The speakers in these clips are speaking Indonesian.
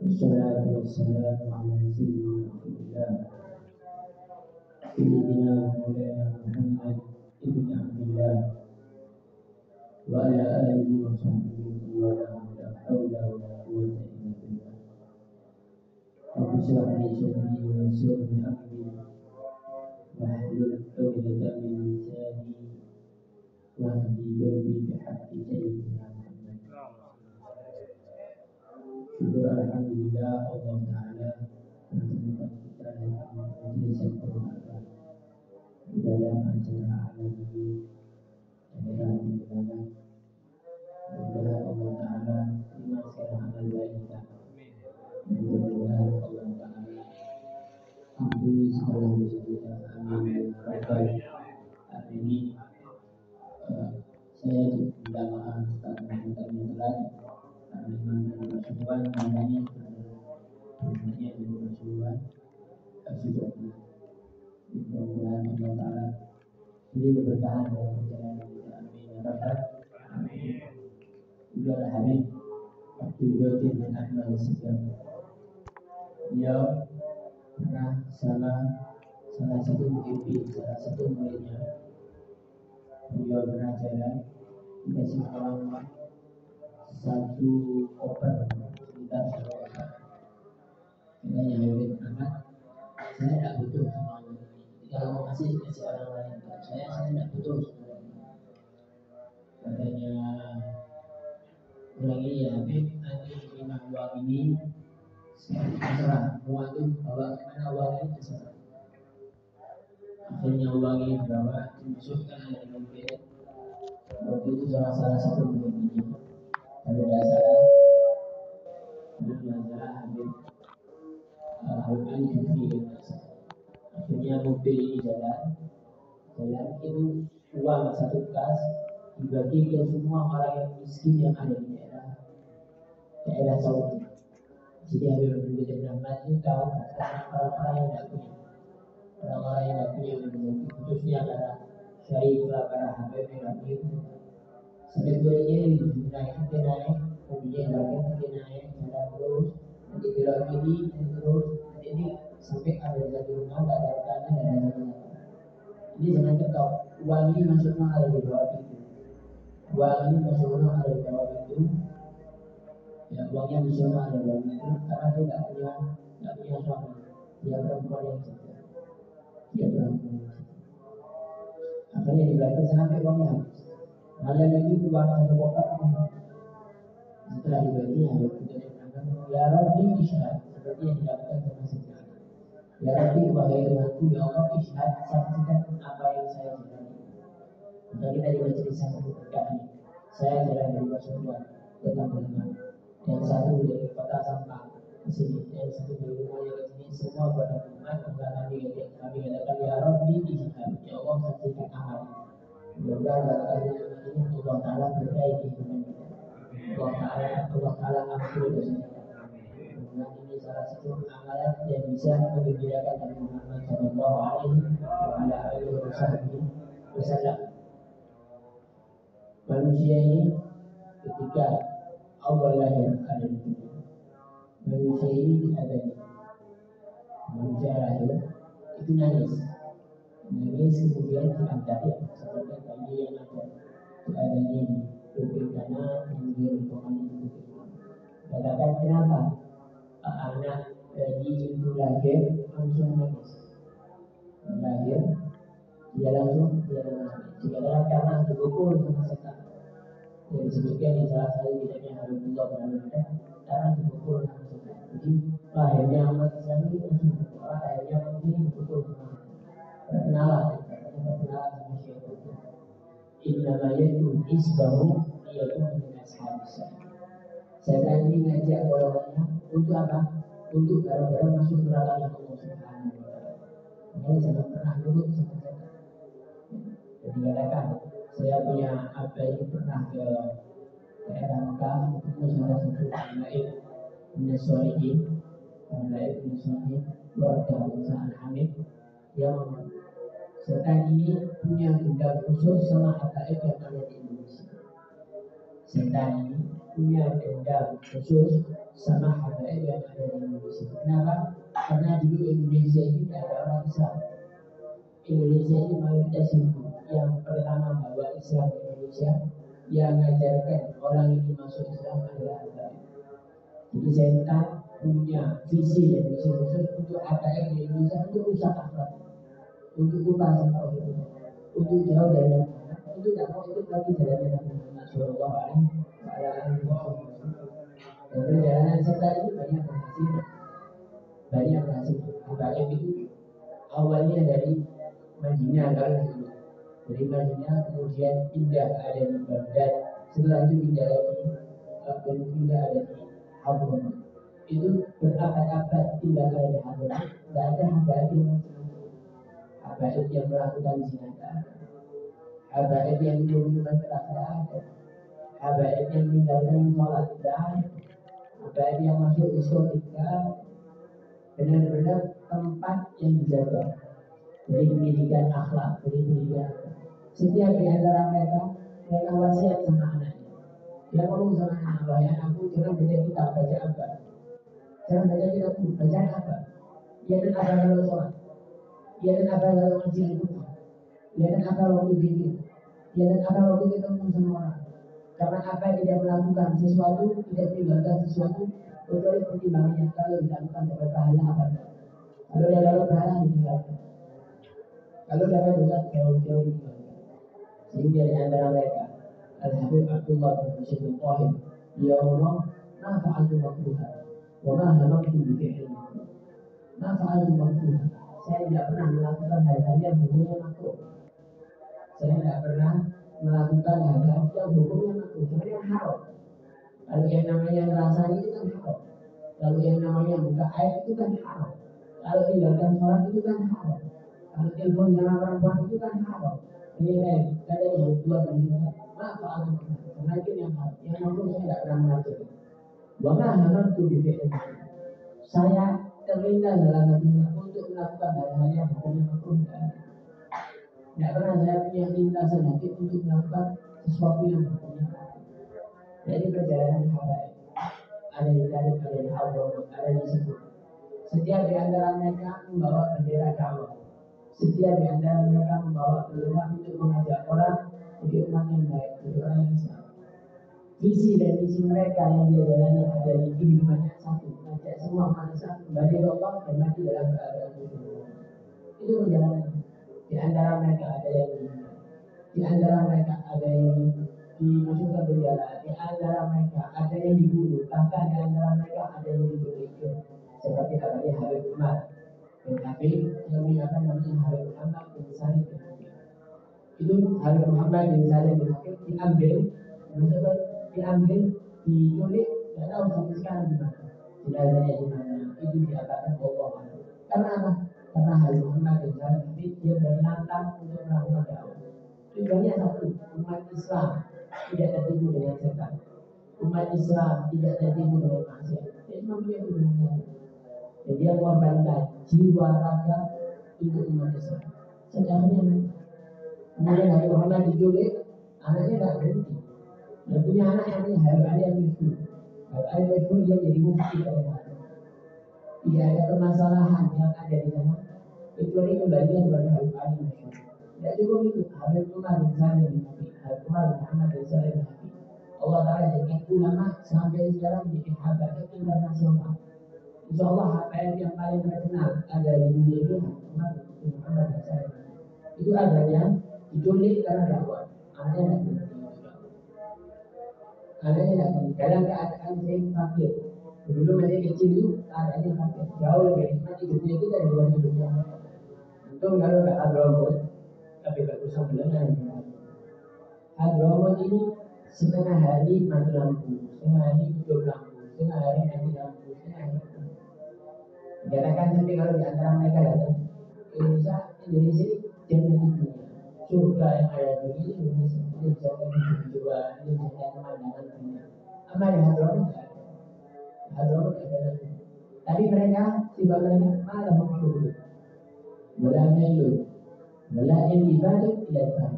والصلاة والسلام على سيدنا رسول الله سيدنا مولانا محمد بن عبد الله وعلى آله وصحبه ولا حول ولا قوة إلا بالله. رب اشرح لي صدري ويسر لي أمري واحلل عقدة من لساني واهدي قلبي بحق سيدنا محمد. Syukur alhamdulillah Allah Ta'ala menentukan kita dalam majelis yang berbahagia di dalam acara alam ini daerah undangan. Mudah-mudahan Allah Ta'ala terima segala amal baik kita. Mudah-mudahan Allah Ta'ala ampuni segala dosa kita. Amin ya rabbal alamin. Saya minta maaf karena kami telat karena memang Rasulullah namanya sebenarnya Rasulullah sudah mudah-mudahan Allah Ta'ala beri keberkahan dalam perjalanan kita. Amin ya rabbal alamin. Juga Habib Abdul Qadir bin Ahmad Al-Sigaf. Beliau pernah salah satu muridnya. Beliau pernah jalan dikasih orang satu koper sekitar 1 koper. Katanya Habib Ahmad, saya tidak butuh semua ini. Kalau mau kasih orang lain. Saya tidak butuh semua ini. Katanya ulangi ya Habib, nanti terima uang ini terserah, mau itu bawa kemana uang ini terserah. Akhirnya uang ini dibawa dimasukkan oleh dompet. Waktu itu salah satu dompetnya kalau tidak salah Habib Ali Jufi. Akhirnya mobil ini jalan itu uang satu kas dibagi ke semua orang yang miskin yang ada di daerah Saudi. Jadi Habib Abdul Rahman itu tahu orang-orang yang tidak punya, khususnya para syarif, para Habib yang tidak punya. Sampai gorengnya itu naik, kemudian dia naik jalan terus, nanti belok kiri dan terus, ini sampai ada satu rumah, ada tanah dan ada satu. Ini jangan ketahui, uang ini masuknya ada di bawah pintu. Uang ini masuknya ada di bawah pintu. Ya, uangnya masuknya ada di bawah pintu karena dia tidak punya suami. Dia perempuan yang saja. Akhirnya dibagi sampai uangnya habis. Malam itu uang satu koper. Setelah dibagi Habib Abdul Rahman, ya Rabbi isyhad, seperti yang dilakukan sama sejarah. Ya Rabbi, wahai Tuhanku, ya Allah isyhad, saksikan apa yang saya jalani. Maka kita di majelis satu berkah ini. Saya jalan dari Rasulullah ke Tambungan, yang satu dari kota Sampang ke sini, yang satu dari rumahnya ke sini, semua pada umat. Maka kami katakan ya Rabbi isyhad, ya Allah saksikan amal. Mudah-mudahan barangkali ini Allah Ta'ala berkahi kehidupan kita. Allah Ta'ala ampuni dosa kita. Karena ini salah satu amalan yang bisa menggembirakan Nabi Muhammad Sallallahu Alaihi Wasallam. Manusia ini ketika awal lahir ada di dunia, manusia ini tidak ada di manusia lahir itu nangis kemudian diangkat seperti bayi yang ada di kuping kanan, kemudian di kanan itu. Katakan kenapa anak bayi itu lahir langsung nangis? Lahir dia langsung nangis. Dikatakan karena dipukul sama setan. Yang disebutkan di salah satu kitabnya Habibullah Ta'ala karena dipukul sama setan. Jadi lahirnya amat Islam itu langsung dipukul. Lahirnya ini dipukul sama setan. Perkenalan sama siapa itu. Innama yad'u hisbahu liyakun min ashabis. Setan ini ngajak golongannya untuk apa? Untuk gara-gara masuk neraka Allah Subhanahu wa Ta'ala. Makanya jangan pernah nurut sama setan. Jadi katakan, saya punya apa ini pernah ke daerah Mekah, ketemu salah satu Naib Minasolihin, keluarga Musa Al-Hamid, yang setan ini punya dendam khusus sama habaib yang ada di Indonesia. Setan ini punya dendam khusus sama habaib yang ada di Indonesia. Kenapa? Karena dulu Indonesia ini tidak ada orang Islam. Indonesia ini mayoritas Hindu. Yang pertama bawa Islam ke Indonesia, yang mengajarkan orang ini masuk Islam adalah habaib. Jadi setan punya visi dan misi khusus untuk habaib di Indonesia, untuk rusak akhlak, untuk lupa sama Rasulullah, untuk jauh dari Muhammad, untuk tidak mau ikut lagi jalannya Nabi Muhammad Shallallahu Alaihi Wasallam. Dan perjalanan setan ini banyak berhasil. Habaib itu awalnya dari Madinah, kalau dulu dari Madinah, kemudian pindah ada di Baghdad, setelah itu pindah lagi dan pindah ada di Hadramaut. Itu berabad-abad tinggal ada di Hadramaut. Tidak ada habaib yang macam-macam. Habaib yang melakukan zina, habaib yang minum-minuman keras, tidak ada. Habaib yang meninggalkan sholat, tidak ada. Habaib yang masuk diskotika, benar-benar tempat yang dijaga dari pendidikan akhlak, dari pendidikan akhlak. Setiap di antara mereka wasiat sama anaknya. Dia ngomong sama anak, aku jangan baca kitab, baca apa? Jangan baca kitab, baca apa? Dia dan apa kalau sholat? Dia dan apa kalau ngaji Al-Quran? Dia dan apa waktu zikir? Dia dan apa waktu ketemu sama orang? Karena apa tidak melakukan sesuatu, tidak meninggalkan sesuatu, kecuali pertimbangannya kalau dilakukan dapat pahala apa? Kalau dia dapat pahala ditinggalkan. Kalau dapat dosa jauh-jauh ditinggalkan. Sehingga di antara mereka Al-Habib Abdullah bin Husain al-Qahir, ya Allah, ma fa'altu makruha wa ma hamamtu bi fi'li makruh. Ma fa'altu makruha. Saya tidak pernah melakukan hal-hal yang hukumnya makruh. Saya tidak pernah melakukan hal-hal yang hukumnya makruh, cuma yang haram. Kalau yang namanya ngerasani itu kan haram. Kalau yang namanya buka air itu kan haram. Kalau tinggalkan sholat itu kan haram. Kalau telepon sama perempuan itu kan haram. Ini ada yang keluar dari sini. Maaf, semakin yang haram. Yang makruh saya tidak pernah melakukan. Wa ma hamamtu bi fi'li. Saya terlintas dalam hatinya untuk melakukan hal-hal yang hukumnya makruh. Tidak pernah saya punya lintasan hati untuk melakukan sesuatu yang hukumnya makruh. Jadi perjalanan habaib ada di tarik, ada di Hadramaut, ada di situ. Setiap di antara mereka membawa bendera dakwah. Setiap di antara mereka membawa bendera untuk mengajak orang jadi umat yang baik, jadi orang yang Islam. Visi dan misi mereka yang dia jalani ada di kehidupannya satu, mengajak semua manusia kembali ke Allah dan mati dalam keadaan bersyukur. Itu perjalanan. Di antara mereka ada yang meninggal, di antara mereka ada yang dimasukkan penjara, di antara mereka ada yang dibunuh, bahkan di antara mereka ada yang diculik, seperti halnya Habib Umar bin Habib yang menyatakan namanya Habib Muhammad bin Salim bin Habib. Itu Habib Muhammad bin Salim bin Habib diambil, diculik, tidak tahu sampai sekarang di mana, jenazahnya di mana. Itu diatakan Allah. Karena apa? Karena Habib Muhammad bin Salim bin Habib dia berlantang untuk melakukan dakwah. Tujuannya satu, umat Islam tidak tertipu dengan setan. Umat Islam tidak tertipu dengan maksiat. Dia cuma punya tujuan satu. Dan dia mengorbankan jiwa raga untuk umat Islam. Sedangkan kemudian Habib Muhammad diculik, anaknya tidak berhenti. Dan punya anak yang namanya Habib Ali al-Mashhur. Habib Ali al-Mashhur dia jadi mufti pada hari. Tidak ada permasalahan yang ada di sana kecuali kembalian kepada Habib Ali al-Mashhur. Tidak cukup itu. Habib Umar bin Salim bin Habib, Habib Umar bin Muhammad bin Salim bin Habib, Allah Ta'ala jadikan ulama sampai sekarang menjadi habaib internasional. Insya Allah habaib yang paling terkenal ada di dunia ini Habib Umar bin Muhammad bin Salim. Itu adanya diculik karena dakwah. Anaknya tidak berhenti. Anaknya tidak berhenti. Dalam keadaan saya fakir. Dulu masih kecil itu keadaannya fakir. Jauh lebih nikmat hidupnya kita dibanding hidupnya. Untung kalau ke Hadramaut, tapi bagus sebelumnya. Hadramaut ini setengah hari mati lampu, setengah hari hidup lampu, setengah hari mati lampu, setengah hari. Dikatakan sampai kalau di antara mereka datang Indonesia ini jangan dunia. Surga yang ada di Indonesia ini jangan dijual, ini jangan pemandangan dunia. Amal di Hadramaut ada. Hadramaut ada lagi. Tapi mereka tiba mereka malah mensyukur, melayani, melayani ibadah tidak tahu.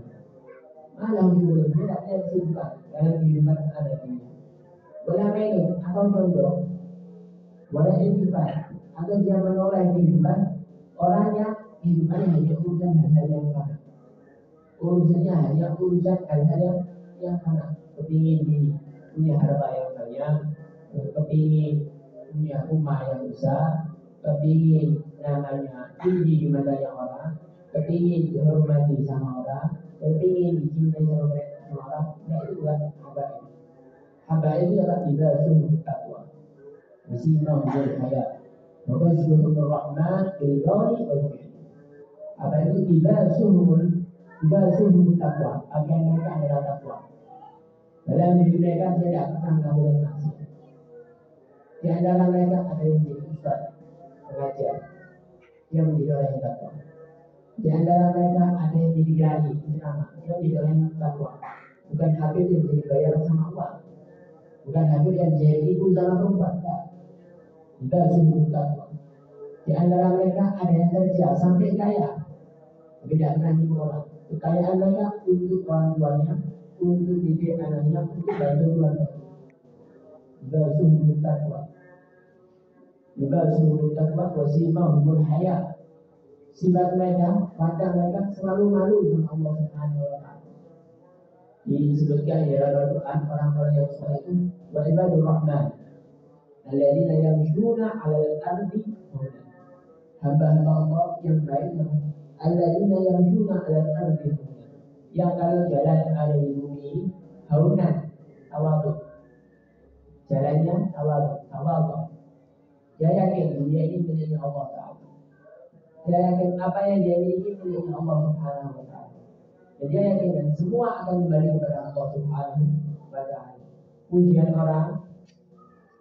Malah mensyukur, tidak ada kesibukan dalam kehidupan ada dunia. wala mainun atau condong, wala iltifat atau dia menoleh kehidupan, orangnya kehidupannya hanya urusan hal-hal yang fana. Urusannya hanya urusan hal-hal yang fana. Kepingin punya harta yang banyak, kepingin punya rumah yang besar, kepingin namanya tinggi di matanya orang, kepingin dihormati sama orang, kepingin dicintai sama orang. Nah itu bukan habaib. Habaib itu adalah libasuhum taqwa, wasimahum bil haya, wa ghashiyuhum rahman bil qawli wal fi'l. Habaib itu libasuhum taqwa, pakaian mereka adalah takwa. Dalam diri mereka tidak pernah melakukan maksiat. Di antara mereka ada yang jadi ustaz, pengajar, dia menjadi orang yang takwa. Di antara mereka ada yang jadi kiai, penceramah, dia menjadi orang yang takwa. Bukan habib yang jadi bayar sama uang, bukan habib yang jadi ibu sama perempuan. Tidak sungguh takwa. Di antara mereka ada yang kerja sampai kaya, tapi tidak pernah nipu orang. Kekayaan mereka untuk orang tuanya, untuk didik anaknya, untuk bantu keluarga. Tidak sungguh takwa. Libasuhum taqwa wa simahum haya. Sifat mereka, wajah mereka selalu malu sama Allah Subhanahu wa taala. Disebutkan di dalam Al-Qur'an orang-orang yang soleh itu wa ibadur rahman alladzina yamshuna 'alal ardi haunan. Hamba-hamba Allah yang baik, alladzina yamshuna 'alal ardi haunan. Yang kalau jalan ada di bumi haunan, tawadhu. Jalannya tawadhu. Dia yakin dunia ini miliknya Allah Ta'ala. Dia yakin apa yang dia miliki miliknya Allah Subhanahu wa Ta'ala. Dan dia yakin dan semua akan kembali kepada Allah Subhanahu wa Ta'ala. Pujian orang,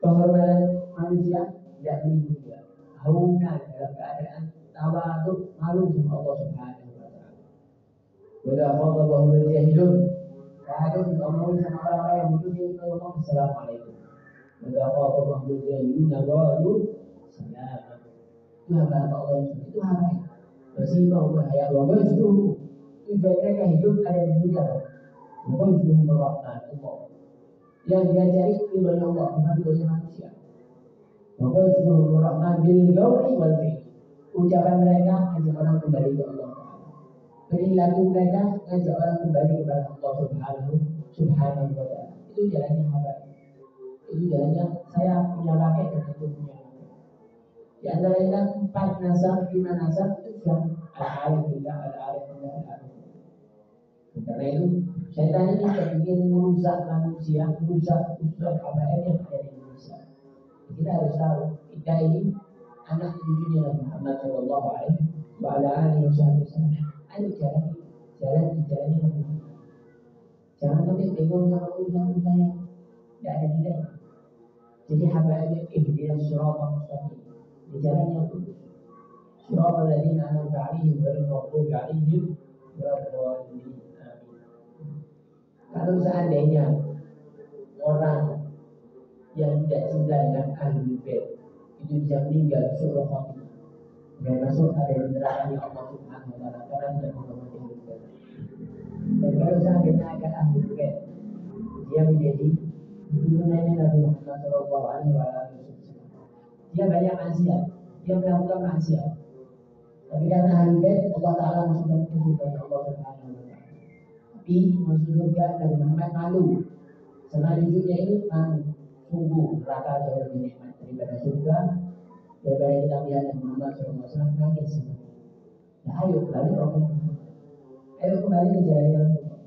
penghormatan manusia tidak menipu dia. Haunan dalam keadaan tawadhu, malu sama Allah Subhanahu wa Ta'ala. Wala khatabahu al-jahilun. Kalau diomongin sama orang-orang yang butuh dia ngomong assalamualaikum. Wala khatabahu al-jahilun qalu salama. Itu hamba-hamba Allah itu hamba. Wasimahum haya wa ghashiyuhum. Tujuan mereka hidup ada di dunia. Wa ghashiyuhum rahmat Allah. Yang dia cari ridhonya Allah, bukan ridhonya manusia. Wa ghashiyuhum rahmat bil qawli wal fi'l. Ucapan mereka ajak orang kembali ke Allah Ta'ala. Perilaku mereka ajak orang kembali kepada Allah Subhanahu wa Ta'ala. Itu jalannya hamba. Itu jalannya saya punya kakek dan aku punya kakek. Di antara kita 4 nasab, 5 nasab itu sudah al-arif billah, al-arif billah, al-arif. Karena itu syaitan ini ingin merusak manusia, merusak usul habaib yang ada di Indonesia. Kita harus tahu kita ini anak cucunya Nabi Muhammad Shallallahu Alaihi Wasallam. Ayo jalan di jalannya Nabi Muhammad. Jangan sampai bingung sama urusan-urusan yang tidak ada nilai. Jadi habaib ihdinas siratal mustaqim. Di jalan yang lurus. Siratal ladzina an'amta 'alaihim ghairil maghdubi 'alaihim waladdallin. Kalau seandainya orang yang tidak cinta dengan ahlul bait itu bisa meninggal suruh khotimah dan masuk ada di nerakanya Allah Subhanahu wa Ta'ala karena tidak menghormati ahlul bait. Dan kalau seandainya ada ahlul bait, dia menjadi turunannya Nabi Muhammad Shallallahu Alaihi Wasallam. Dia banyak maksiat, dia melakukan maksiat. Tapi karena ahlul bait Allah Ta'ala masukkan ke surga Allah Subhanahu wa Ta'ala. Tapi masuk surga Nabi Muhammad malu. Sama cucunya ini malu. Sungguh neraka jauh lebih nikmat daripada surga, daripada kita melihat Nabi Muhammad SAW nangis. Nah ayo kembali ke Allah Muhammad. Ayo kembali ke jalan yang benar.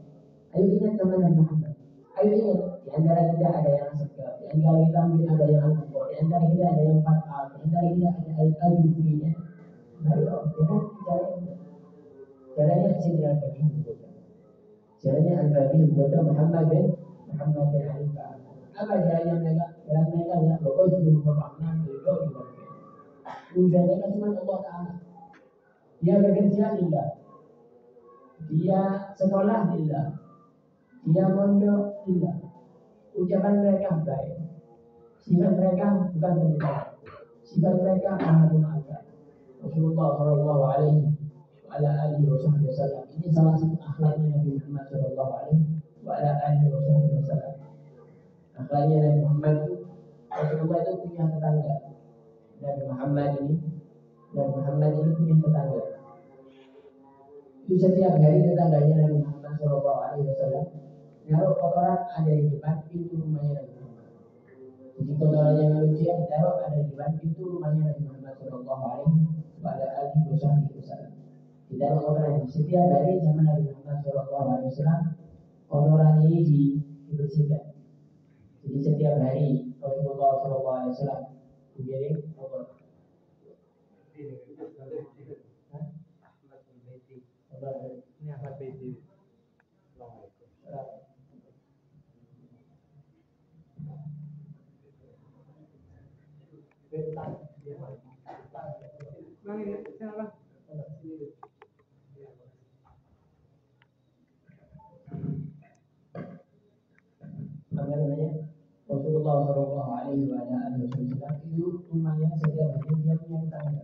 Ayo ingat teman Nabi Muhammad. Ayo ingat di antara kita ada yang segala, di antara kita mungkin ada yang al-Qur'an, di antara kita ada yang fat'al, di antara kita ada al-Jufi. Mari kita jalan yang benar. Jalannya Sayyidina Al-Fatih Al-Buddha. Jalannya Al-Fatih Al-Buddha Muhammad bin Ali Ba'ala. Apa jalannya mereka? Jalan mereka adalah Ghashiyuhum rahman bil qawli wal fi'l. Ujian mereka cuma Allah Ta'ala. Dia bekerja lillah. Dia sekolah lillah. Dia mondok lillah. Ucapan mereka baik. Sifat mereka bukan penipuan. Sifat mereka maha memaafkan. Rasulullah Shallallahu Alaihi Wasallam. Ini salah satu akhlaknya Nabi Muhammad Shallallahu Alaihi Wasallam. Akhlaknya Nabi Muhammad itu, Rasulullah itu punya tetangga. Nabi Muhammad ini punya tetangga. Itu setiap hari tetangganya Nabi Muhammad SAW naruh kotoran ada di depan pintu rumahnya Nabi Muhammad. Jadi kotorannya manusia ditaruh ada di depan pintu rumahnya Nabi Muhammad SAW. Ditaruh kotoran setiap hari sama Nabi Muhammad SAW. Kotoran ini dibersihkan. Jadi setiap hari Rasulullah SAW digiring kotor. Ini Ahmad Baiti. Apa namanya? Rasulullah Shallallahu Alaihi Wasallam itu rumahnya setiap hari dia punya tetangga.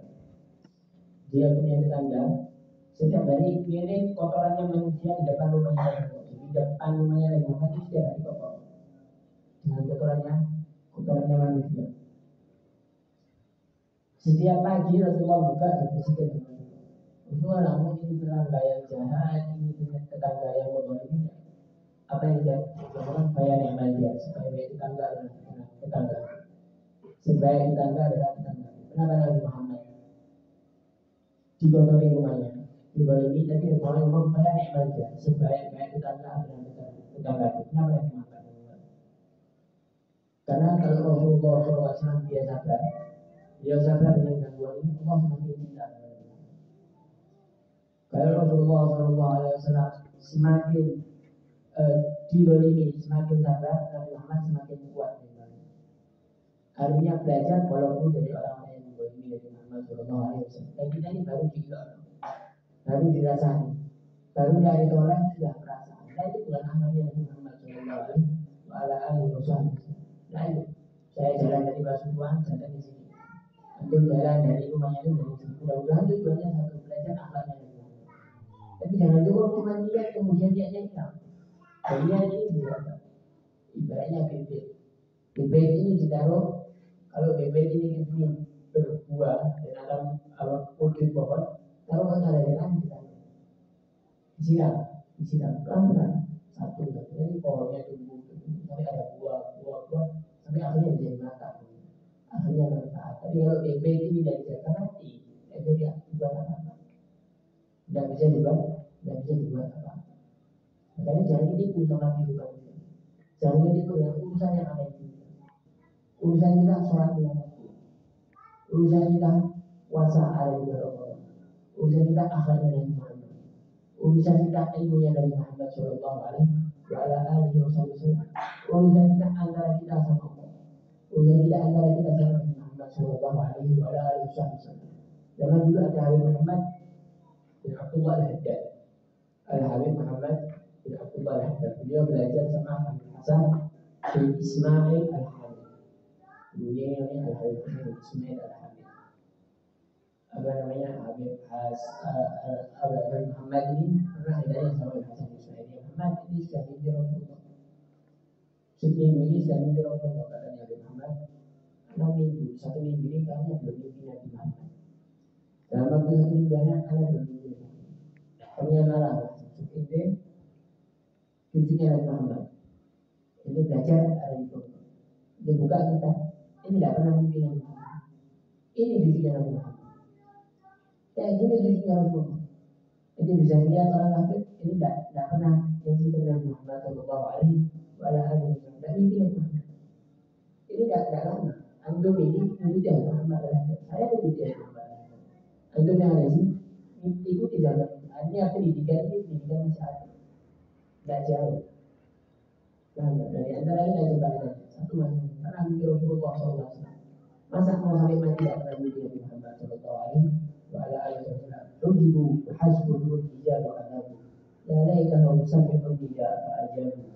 Dia punya tetangga. Setiap hari ini kotorannya manusia di depan rumahnya. Di depan rumahnya Nabi Muhammad itu setiap hari kotor. Dengan kotorannya manusia. Setiap pagi Rasulullah buka dibersihkan. Rasulullah namun ini tetangga yang jahat, ini tetangga yang bodoh ini. Apa yang dia lakukan? Bayan yang manja. Sebaik tetangga adalah tetangga. Sebaik tetangga adalah tetangga. Kenapa Nabi Muhammad dikotori rumahnya? Dibolimi, tapi Rasulullah ngomong bayan yang manja. Sebaik tetangga adalah tetangga. Kenapa Nabi Muhammad? Karena kalau Rasulullah SAW dia sabar dengan gangguan ini, Allah semakin cinta. Kalau Rasulullah SAW semakin didolimi, semakin sabar, Nabi Muhammad semakin kuat. Artinya belajar walaupun dari orang-orang yang didolimi Nabi Muhammad SAW. Dan kita ini baru diikat, baru dirasani, baru dari orang sudah merasa. Nah itu bukan amalnya Nabi Muhammad SAW. Nah itu saya jalan dari Pasuruan, jalan di sini. Untuk jalan dari rumahnya itu dari sini. Mudah-mudahan tujuannya satu, belajar akhlaknya Nabi Muhammad. Tapi jangan cukup cuma lihat kemudian dia hilang. Dia ini dirasa. Ibaratnya bebek. Bebek ini ditaruh. Kalau bebek ini berbuah dan alam kulit pohon, taruh ke kadaran kita. Disiram, pelan-pelan. Satu. Jadi pohonnya tumbuh sampai ada buah, sampai akhirnya bisa dimakan. Akhirnya manfaat. Tapi kalau bebek ini dari jaga mati, jadi dibuat apa? Tidak bisa dibuat apa? Makanya jangan ditipu sama kehidupan kita. Jangan ditipu dengan urusan yang ada di dunia. Urusan kita sholat lima waktu. Urusan kita puasa ada di bulan Ramadan. Urusan kita akhlaknya Nabi Muhammad. Urusan kita ilmunya Nabi Muhammad Shallallahu Alaihi Wasallam. Urusan kita antara kita sama Allah. Urusan kita antara kita sama Nabi Muhammad Shallallahu Alaihi Wasallam. Zaman dulu ada Habib Muhammad bin Abdullah Al-Haddad. Habib Muhammad bin Abdullah Al-Haddad. Beliau belajar sama Habib Hasan bin Ismail Al-Hamid. Beliau ini Habib Ismail Al-Hamid. Apa namanya Habib Muhammad ini pernah ditanya sama Habib Hasan bin Ismail. Muhammad ini sudah mimpi Rasulullah. Seminggu ini sudah mimpi Rasulullah, katanya Habib Muhammad. 6 minggu, 1 minggu ini kayaknya belum mimpi Nabi Muhammad. Dalam waktu 1 minggu anak belum mimpi. Kami marah. Ini cucunya Nabi Muhammad. Ini belajar ada di Quran. Dia buka kita. Ini tidak pernah mimpi Nabi Muhammad. Ini cucunya Nabi Muhammad. Kayak gini cucunya Rasulullah. Jadi bisa lihat orang kafir ini tidak pernah yang cerita Nabi Muhammad Sallallahu Alaihi Wasallam. Tidak mimpi Nabi Muhammad. Ini tidak lama. Antum ini cucunya Muhammad. Saya cucunya Muhammad. Antum yang ada sini ikuti jalan. Artinya pendidikan masih ada. Tidak jauh. Nah, dari antara ini coba kita satu masih pernah mimpi Rasulullah SAW. Masa mau sampai mati tidak pernah mimpi Nabi Muhammad SAW. Rujibu hasbuhu hijab wa adabu. Ya laitahu sami'u hijab wa ajabu.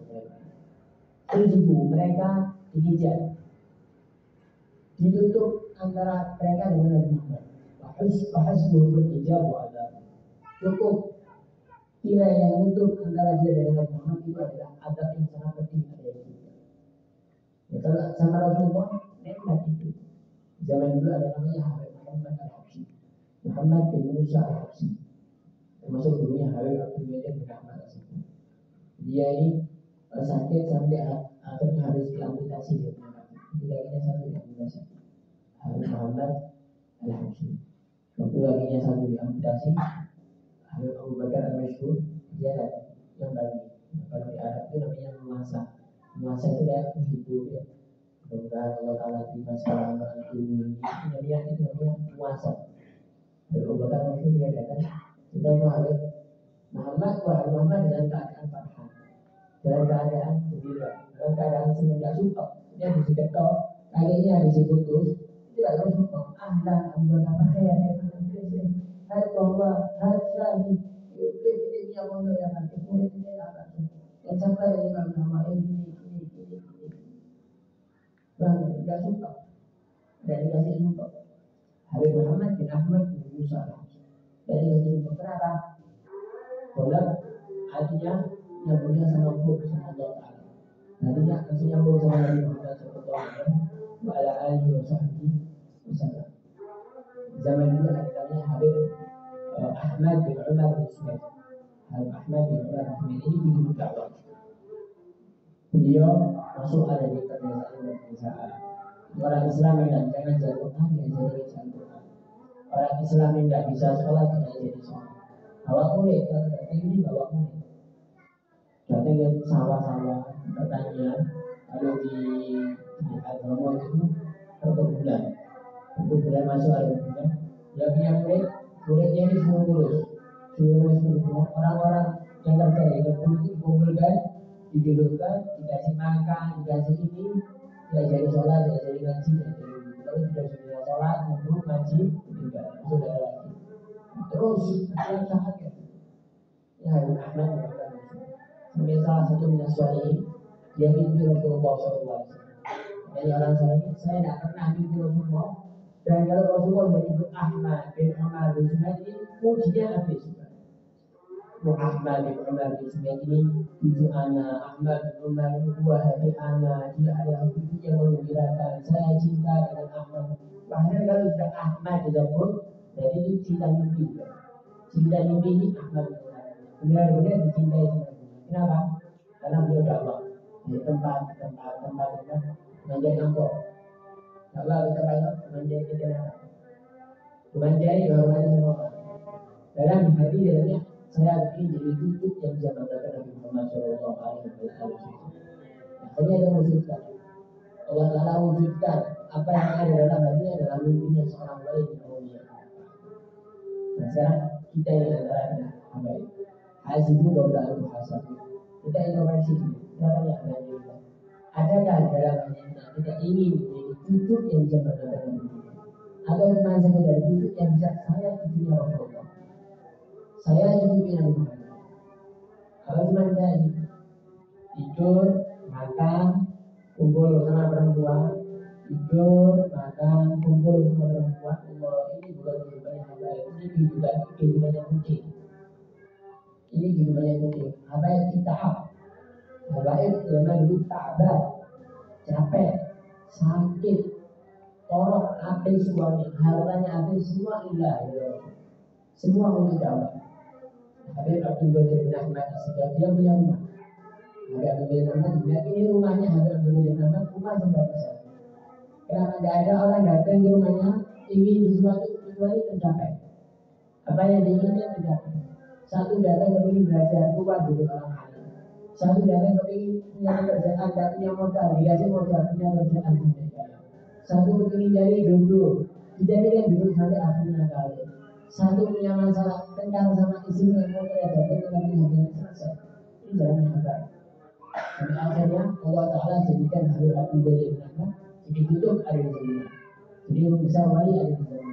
Rujibu mereka dihijab, ditutup antara mereka dengan Nabi Muhammad. Hasbuhu hijab wa adabu. Cukup nilai yang untuk antara dia dan Nabi Muhammad itu adalah adab yang sangat penting ada yang juga. Ya, kalau sama Rasulullah nikmat itu. Zaman dulu ada namanya Habib Muhammad Al-Habsyi, Muhammad bin Musa Al-Habsyi, termasuk gurunya Habib Abdul Qadir bin Ahmad Al-Habsyi. Dia ini sakit sampai akhirnya harus diamputasi dia punya kaki. Jadi kakinya satu diamputasi. Habib Muhammad Al-Habsyi. Waktu kakinya satu diamputasi, Habib Abu Bakar Al-Masyhur dia yang bagi. Kalau di Arab itu namanya muasa. Muasa itu kayak menghibur ya. Semoga Allah Ta'ala terima salam ini namanya puasa. Habib Abu Bakar Masyhur dia datang, kita Habib Muhammad dalam keadaan farhan, dalam keadaan gembira, dalam keadaan senang, tidak suka. Dia disiketok, kakinya diputus, itu tidak suka. Dan Abu Bakar saya hai Allah, hai Syahid, ini yang mau yang nanti murid ini akan yang sampai ini kalau nama ini. Bahkan tidak suka, tidak dikasih suka. Habib Muhammad bin Ahmad bin Musa tidak dikasih suka. Kenapa? Kalau hatinya nyambungnya sama Allah Ta'ala. Hatinya masih nyambung sama Nabi Muhammad SAW wa ala alihi wa sahbihi wasallam. Zaman dulu ada namanya Habib Ahmad bin Umar bin Sumaid. Habib Ahmad bin Umar bin Sumaid ini guru dakwah. Beliau masuk ada di kebiasaan. Orang Islam yang jangan jaga Quran, ya jadi jaga. Orang Islam yang tidak bisa sholat, tidak jadi sholat. Bawa kulit, kalau datang ini bawa kulit. Datang ke sawah-sawah, pertanian, lalu di agama itu perkebunan masuk ada perkebunan. Yang punya kulitnya ini semua lurus. Orang-orang yang kerja di kebun itu dikumpulkan, didudukkan, dikasih makan, dikasih ini, diajari sholat, diajari ngaji, diajari kalau sudah sholat, wudhu, ngaji, tinggal sudah lagi. Terus setiap saat ya Habib Ahmad sampai salah satu minaswali dia mimpi Rasulullah SAW. Dari orang soleh saya tidak pernah mimpi Rasulullah. Dan kalau Rasulullah menyebut Ahmad bin Umar bin Sumaid ini pujinya habis. Muhammad bin Umar bin Sumaid ini tujuh anak, Ahmad bin Umar ini dua hari anak. Dia adalah cucu yang mengembirakan. Saya cinta dengan Ahmad. Bahkan kalau sudah Ahmad disebut, jadi ini cinta mimpi. Cinta mimpi ini Ahmad bin Umar benar-benar dicintai sama Tuhan. Kenapa? Karena beliau dakwah di tempat menjadi angkot. Dakwah di tempat menjadi ketenangan. Menjadi kehormatan sama orang. Dalam hati dalamnya saya ingin jadi cucu yang bisa banggakan Nabi Muhammad SAW. Akhirnya dia wujudkan. Allah Ta'ala wujudkan apa yang ada dalam hatinya dalam mimpinya seorang baik yang mulia. Nah sekarang kita ini adalah hamba itu. Hazibu qabla al-muhasab. Kita introspeksi dulu. Kita tanya kepada diri kita. Adakah dalam hati kita ingin menjadi cucu yang bisa banggakan Nabi Muhammad? Atau cuma sekedar cucu yang bisa saya cucunya Rasulullah? Saya cucunya Nabi Muhammad. Kalau cuma saya tidur, makan, kumpul sama perempuan, tidur, makan, kumpul sama perempuan. Allah ini bukan kehidupannya hamba, ini kehidupannya kucing. Ini kehidupannya kucing. Hamba yang kita hamba itu zaman dulu tabat, capek, sakit, torok, api semuanya, hartanya api semua ilah. Semua untuk dakwah. Habib Abdul Qadir bin Ahmad sejak dia punya rumah. Habib Abdul Qadir bin Ahmad bilang ini rumahnya Habib Abdul Qadir bin Ahmad, rumah sebab besar. Karena tidak ada orang datang ke rumahnya ingin sesuatu kecuali tercapai. Apa yang diinginkan tercapai. Satu datang kepingin belajar keluar dari orang alim. Satu datang kepingin punya pekerjaan, tidak punya modal, dikasih modal punya pekerjaan. Satu kepingin jadi jodoh, dijadikan jodoh sampai akhirnya kali. Satu punya masalah tengkar sama istrinya mau datang ke lagi hampir selesai. Ini jalannya hamba. Sampai akhirnya Allah Ta'ala jadikan Habib Abdul Qadir bin Ahmad jadi tutup ada di sini. Jadi besar wali ada di sini.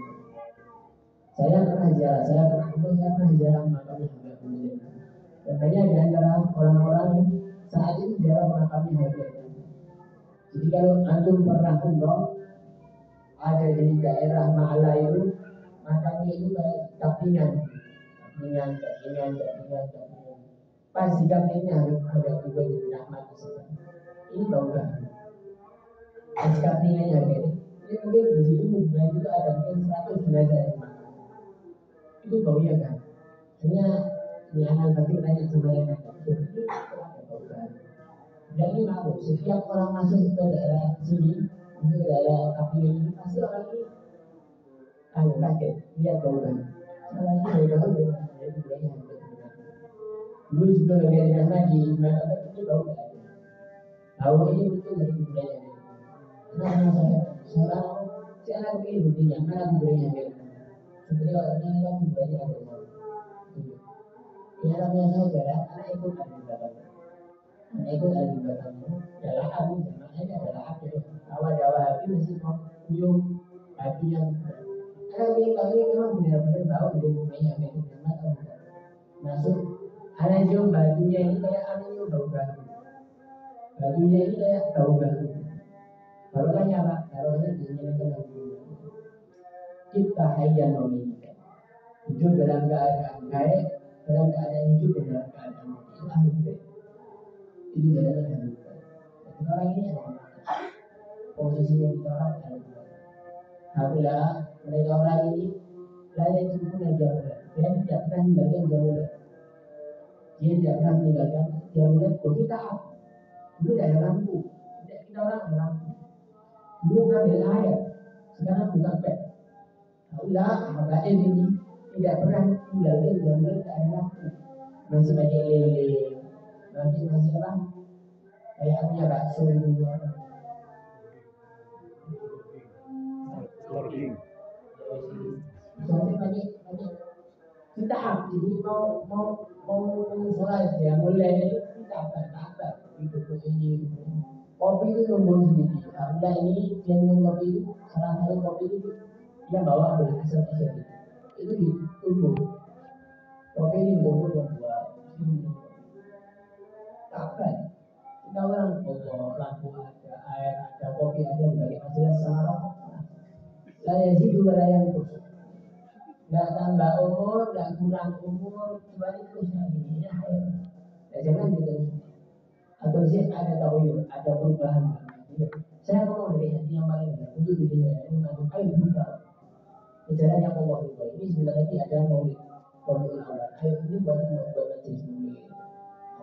Saya pernah ziarah makamnya Habib Abdul Qadir bin Ahmad. Dan banyak di antara orang-orang yang saat itu ziarah makamnya Habib Abdul Qadir bin Ahmad. Jadi kalau antum pernah umroh ada di daerah Ma'ala itu, makamnya itu kayak kapingan. Pas di kapingnya Habib Abdul Qadir bin Ahmad ini bau banget. SKP nilainya gitu. Jadi mungkin di situ bulan itu ada mungkin 100 jenazah yang dimakan. Itu baunya kan. Akhirnya di anak fakir tanya sama yang ada. Ini kok ada bau kan? Dan ini malu. Setiap orang masuk ke daerah sini, ke daerah kapilah ini pasti orang ini kaget. Lihat bau kan. Salah ini bau kan. Jadi budaya dulu sebelum dari lagi di mana itu bau kan. Bau ini mungkin dari budaya. Karena saya anak ini buktinya, mana budaya gitu. Seperti kalau ini kan budaya ada. Ya namanya saya jalan, anak ikut ada di belakangnya. Anak ikut ada di belakangnya. Jalan aku, jamaahnya adalah aku. Awal-awal hati mesti mau kuyung hati yang. Anak ini kali ini memang benar-benar bau dari rumahnya gitu. Memang tahu masuk. Anak cium bajunya ini kayak anak cium bau baru. Bajunya ini kayak bau baru. Baru tanya Pak, taruhnya di sini kan kita hayyan memiliki hidup dalam keadaan baik, dalam keadaan hidup dan dalam keadaan mati. Itu ahli baik. Itu jalan ahli baik. Kita orang ini ada posisinya kita orang ahli baik. Apabila mereka orang ini layak itu pun jauh. Dia tidak pernah meninggalkan jauh. Dia tidak pernah meninggalkan jauh. Kita dulu tidak ada lampu. Kita orang ada lampu. Dulu ngambil air, sekarang buka bed. Alhamdulillah, habaib ini tidak pernah tinggalkan jamret ke air lampu. Masih pakai lele, masih apa? Kayak punya bakso itu. Soalnya pakai kita jadi mau sholat ya mulai kita apa itu ini. Kopi itu nombor sendiri. Alhamdulillah ini dia minum kopi itu salah satu kopi itu dia bawa dari hasil itu ditunggu. Kopi ini ditunggu yang buat kapan? Kita orang lampu ada air ada kopi ada dibagi majelis sama rokok. Saya sih dua yang terus. Nggak tambah umur, nggak kurang umur, cuma itu ini air. Ya jangan gitu. Atau sih ada tahu ada perubahan. Saya mau dari hati yang paling benar untuk diri saya ini masuk ayo buka. Bicara yang Allah itu ini sebentar lagi ada maulid awal. Ayo ini buat majelis maulid.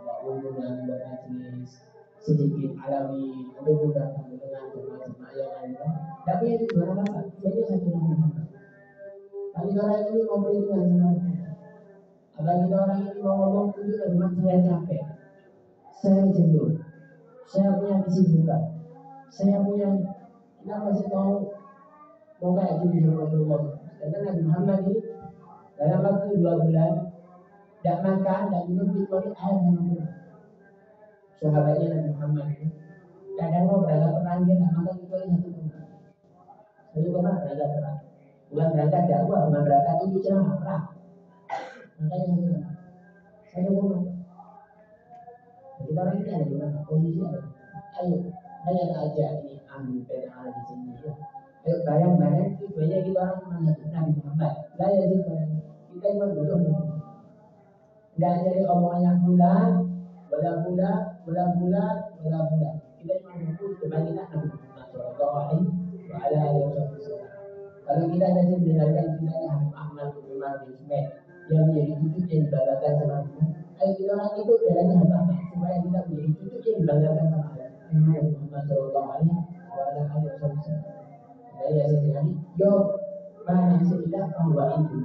Apa hubungan buat majelis sedikit alami ada beberapa dengan jemaah-jemaah yang lain. Tapi itu juara apa? Tujuannya satu nama. Tapi orang ini ngobrol itu dengan sama. Apalagi orang ini mau ngomong itu dengan saya capek. Saya jenuh. Saya punya kesibukan. Saya punya kita masih mau kayak gini sama Rasulullah. Karena Nabi Muhammad ini dalam waktu 2 bulan tidak makan dan minum kecuali air sama minum. Sahabatnya Nabi Muhammad ini kadang mau berangkat perang dia tidak makan kecuali satu berangkat perang. Bukan berangkat dakwah, bukan berangkat untuk ceramah perang. Makanya satu rumah. Kita orang ini ada di mana? Posisi ada. Ayo, banyak aja ini ambil peta di sini. Ayo barang-barang itu banyak kita orang menghadap Nabi Muhammad. Lah ya sih kita cuma butuh Nabi. Tidak jadi omongan yang bulan, bulan. Kita cuma butuh kebagian Nabi Muhammad Sallallahu Alaihi Wasallam. Kalau kita ada yang mendengarkan kita Habib Ahmad bin Ismail yang menjadi cucu yang dibanggakan sama kita. Ayo kita orang itu jalannya apa? Supaya kita menjadi cucu yang dibanggakan sama Nabi Muhammad Sallallahu Alaihi Wasallam. Jadi ya sekali, yo mana sekitar bahwa itu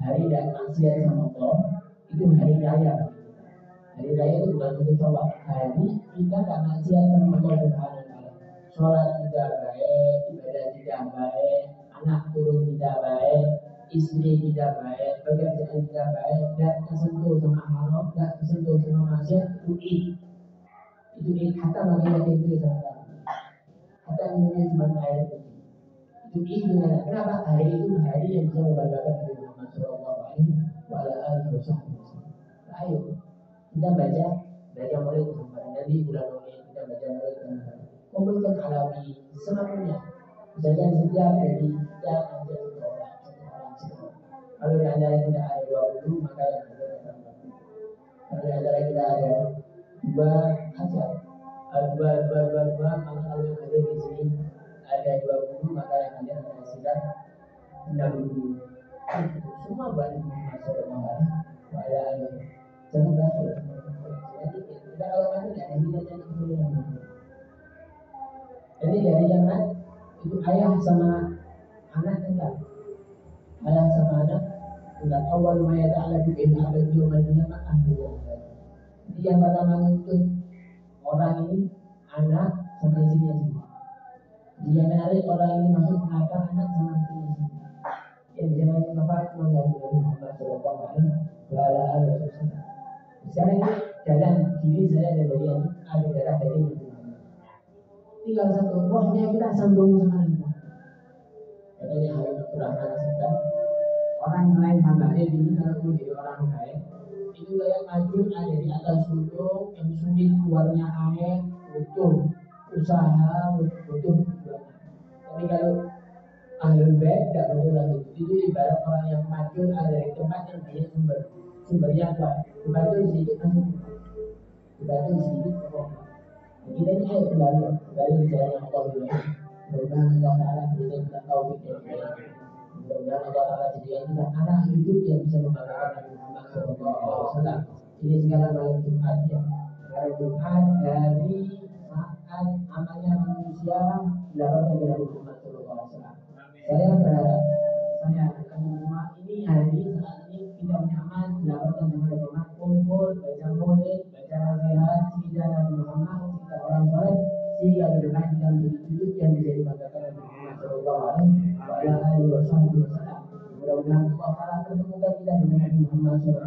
hari dan maksiat sama Allah itu hari raya. Hari raya itu bukan satu sholat. Hari kita gak maksiat sama Allah Subhanahu Wa Taala. Sholat tidak baik, ibadah tidak baik, anak turun tidak baik, istri tidak baik, pekerjaan tidak baik, tidak tersentuh sama haram, tidak tersentuh sama maksiat, itu kata bagaimana itu sama kata ini cuma air itu dengan kenapa hari itu hari yang bisa membanggakan Nabi Muhammad Sallallahu Alaihi Wasallam. Ayo kita baca mulai sampai nanti bulan Maulid kita baca mulai kumpulkan alami semampunya. Misalkan setiap hari kita ajak seorang. Kalau di antara kita ada 20 maka yang ada 40. Kalau di antara kita ada 2 ajar dua, maka kalau yang hadir di sini ada 20, maka yang hadir ada sekitar 60. Semua buat Muhammad Sallallahu Alaihi Wasallam. Jangan berakhir. Jadi kita kalau mati tidak ada hidupnya kemudian. Jadi dari zaman itu ayah sama anak enggak, ayah sama anak enggak. Awal maya ta'ala bi'in abad yawmal qiyamah ahliya. Jadi yang pertama untuk orang ini anak sama istrinya sini. Dia menarik orang ini masuk neraka anak sama istrinya sini. Yang bisa manfaat mengganggu Muhammad Sallallahu Alaihi Wasallam. Sekarang ini jalan kiri saya dan dari yang ada darah dari Muhammad. Tinggal satu rohnya kita sambung sama Nabi. Katanya Habib Abdurrahman sedang orang selain habaib ini kalau menjadi orang baik itu kayak maju ada di atas gunung yang sulit keluarnya air, butuh usaha, butuh perjuangan. Tapi kalau ahlul bait tidak perlu lagi. Itu ibarat orang yang maju ada di tempat yang punya sumbernya kuat. Dibantu sedikit langsung, dibantu sedikit kok. Kita ini ayo kembali bicara yang Allah dulu. Mudah-mudahan Allah Taala berikan kita taufik dan hidayah. Mudah-mudahan Allah Taala jadikan kita anak hidup yang bisa membanggakan Nabi Muhammad SAW. Ini sekarang malam Jumat ya. Malam Jumat dari saat amalnya manusia mendapatkan Nabi Muhammad SAW. Saya berharap saya akan rumah ini hari saat ini kita nyaman mendapatkan sama Nabi Muhammad, kumpul baca maulid, baca nasihat, cerita Nabi Muhammad, cerita orang soleh, sehingga ke depan kita menjadi sujud yang bisa dibanggakan Nabi Muhammad SAW. Mudah-mudahan Allah Taala pertemukan kita dengan Nabi Muhammad SAW,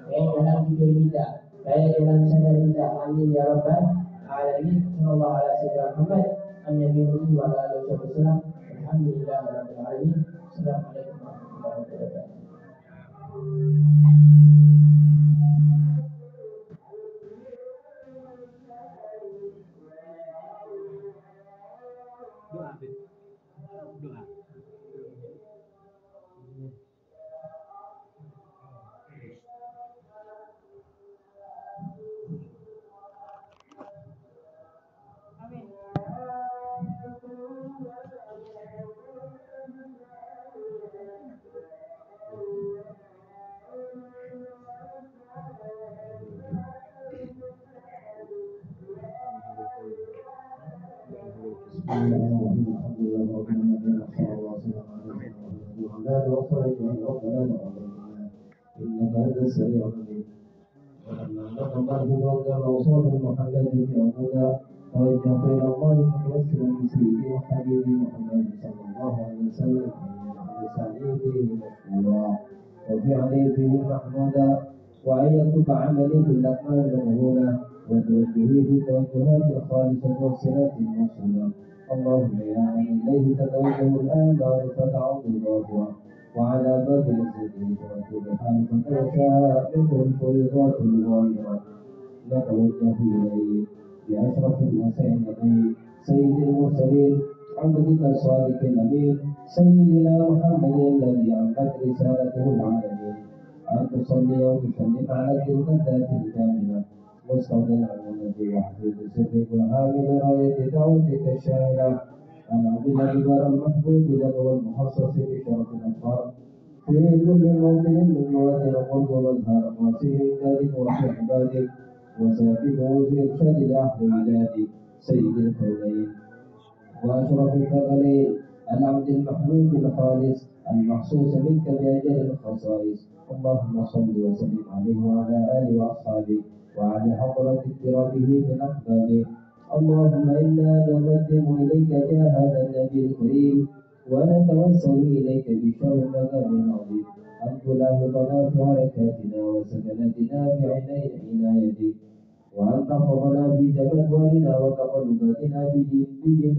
baik dalam hidup kita, baik dalam sadar kita. Amin ya rabbal alamin. Sallallahu alaihi Muhammad an-nabiyyi wa ala alihi wasallam. Alhamdulillah rabbil alamin. Assalamualaikum warahmatullahi wabarakatuh. Doa. Amin. إنك أنت السميع العليم. ولما نطق بك موصوف محمد يعبد توجهت إلى الله متوسلا بسيدي وحبيبي محمد صلى الله عليه وسلم أن يجعل سعي فيه مشكورا وفعلي فيه محمودا وأن يترك عملي في الأكمال المقبولة وتوجهي في توجهات الخالصة والصلات الموصولة. اللهم يا من إليه تتوجه الآباء فتعود ضافرا وعلى باب العزة توجه حالك وشاء منه الفيضات الظاهرة نتوجه إليه بأشرف الوسائل سيد المرسلين عبدك الصادق الأمين سيدنا محمد الذي عمت رسالته العالمين أن تصلي وتسلم على تلك الذات الكاملة مستودع النبي وحفيظ سرك وحامل راية دعوتك الشاملة أن عبد الجبار المحبوب لك والمخصص بشرف الأطهار في كل موطن من مواطن القرب والظهر وسير ذلك وفي عبادك وساكبه في إرشاد الأهل بلادك سيد الكونين وأشرف الثقلين العبد المحمود الخالص المخصوص منك بأجل الخصائص. اللهم صل وسلم عليه وعلى آله وأصحابه وعلى حضرة اقترابه من أحبابه. اللهم إنا نقدم إليك جاه هذا النبي الكريم ونتوسل إليك بشر المقام العظيم أن تلاحظنا في حركاتنا وسكناتنا بعيني عنايتك وأن تحفظنا في جدولنا وتقلباتنا بجميع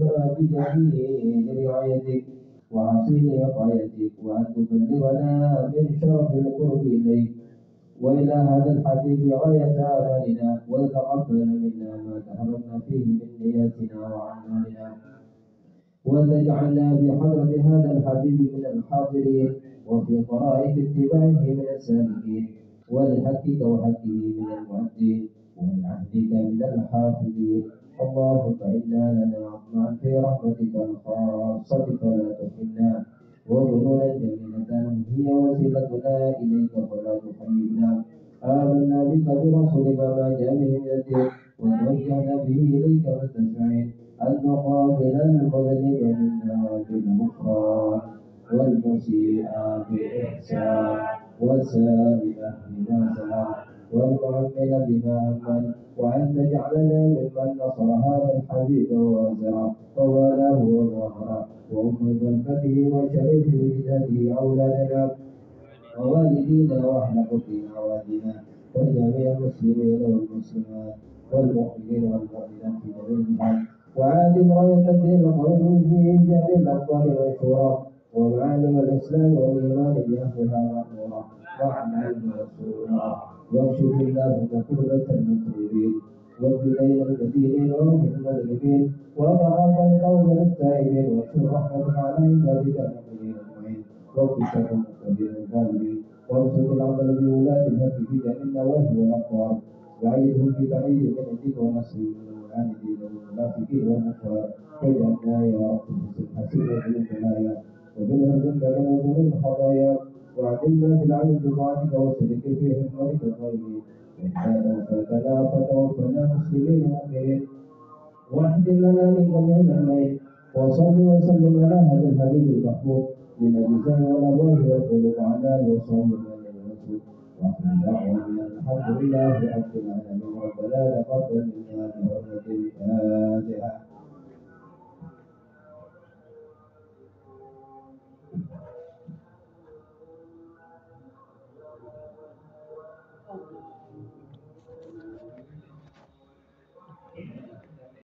رعايتك وحصين وقايتك وأن تبلغنا من شرف القرب إليك وإلى هذا الحبيب غاية آمالنا وتقبل منا ما تحرمنا فيه من نياتنا وأعمالنا وتجعلنا بحضرة هذا الحبيب من الحاضرين وفي طرائق اتباعه من السالكين ولحقك وحقه من المؤدين ولعهدك من الحافظين اللهم إنا نطمع في رحمتك الخاصة فلا تحرمنا وظنونا جميلة هي وسيلتنا إليك فلا تخيبنا آمنا بك برسولك وما جاء به من الدين وتوجهنا به إليك مستشفعين أن تقابل المذنب منا بالغفران والمسيء بإحسان والسائل بما سأل والمعمل بما أمن وأن تجعلنا ممن نصر هذا الحبيب وازره ووالاه وظهره وأم بركته وشريف وجدته أولادنا ووالدينا واهل قدنا وادنا وجميع المسلمين والمسلمات والمؤمنين والمؤمنات في جميع البلاد وعالم راية الدين القويم في جميع الأقطار والشورى ومعالم الإسلام والإيمان بأهلها مأمورة واعمل مسؤولا واكشف اللهم كربة المكروبين وابتلينا المدينين ومن المذنبين وتقبل قول التائبين واشكر رحمتك على عبادك المؤمنين اجمعين واغفر شر المقتدين الظالمين وارزق العمل بولاة الحق في جميع النواهي والاقطار وأيدهم بتأييد من عندك ونصر من المعاندين والمنافقين والكفار واجعلنا يا رب بحسن حسنة من البلايا وبالهزم من وذنوب الخطايا وعدلنا بالعمل بطاعتك وصدق في حكمتك الطيبين وإذا توفيتنا فتوفنا مسلمين مؤمنين واحد لنا من جميع الميت وصل وسلم على هذا الحبيب المحبوب للأجزاء والأرواح والقلوب على وصول من الرسول وآخر دعوانا الحمد لله رب العالمين ربنا تقبل منا بحرمة الفاتحة